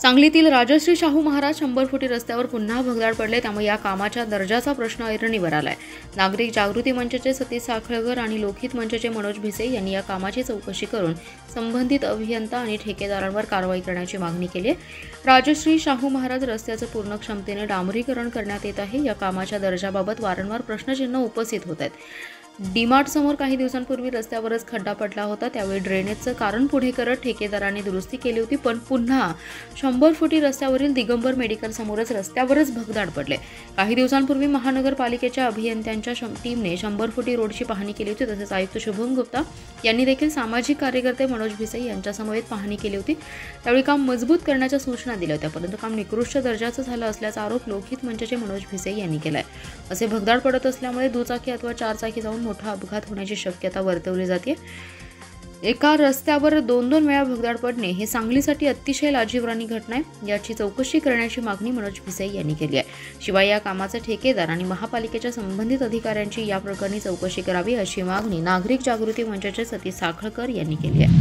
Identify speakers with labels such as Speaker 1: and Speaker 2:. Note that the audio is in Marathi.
Speaker 1: सांगलीतील राजश्री शाहू महाराज 100 फुटी रस्त्यावर पुन्हा भगदाड पडले, त्यामुळे या कामाच्या दर्जाचा प्रश्न ऐरणीवर आलाय। नागरिक जागृती मंचचे सतीश साखळकर आणि लोकहित मंचचे मनोज भिसे यांनी या कामाची चौकशी करून संबंधित अभियंता आणि ठेकेदारांवर कारवाई करण्याची मागणी केली आहे। राजश्री शाहू महाराज रस्त्याचं पूर्ण क्षमतेने डांबरीकरण करण्यात येत आहे। या कामाच्या दर्जाबाबत वारंवार प्रश्नचिन्ह उपस्थित होत आहेत। डीमार्ट समोर काही दिवसांपूर्वी रस्त्यावरच खड्डा पडला होता, त्यावेळी ड्रेनेजचं कारण पुढे करत ठेकेदारांनी दुरुस्ती केली होती, पण पुन्हा 100 फुटी रस्त्यावरील दिगंबर मेडिकल समोरच रस्त्यावरच भगदाड पडले। काही दिवसांपूर्वी महानगरपालिकेच्या अभियंत्यांच्या टीमने 100 फुटी रोडची पाहणी केली होती। तसेच आयुक्त शुभम गुप्ता यांनी देखील सामाजिक कार्यकर्ते मनोज भिसे यांच्या समवेत पाहणी केली होती। त्यावेळी काम मजबूत करण्याच्या सूचना दिल्या होत्या, परंतु काम निकृष्ट दर्जाचं झालं असल्याचा आरोप लोकहित मंचचे मनोज भिसे यांनी केलाय। असे भगदाड पडत असल्यामुळे दुचाकी अथवा चारचाकी जाऊन मोठा अपघात होण्याची शक्यता वर्तवली जाते। एका रस्त्यावर 2-2 वेळा भगदाड पडणे हे सांगलीसाठी अतिशय लाजिरवाणी घटना आहे। याची चौकशी करण्याची मागणी मनोज भिसे यांनी केली आहे। शिवाय या कामाचे ठेकेदार आणि महापालिकेच्या संबंधित अधिकाऱ्यांची या प्रकरणी चौकशी करावी, अशी मागणी नागरिक जागृती मंचचे सतीश साखळकर यांनी केली आहे।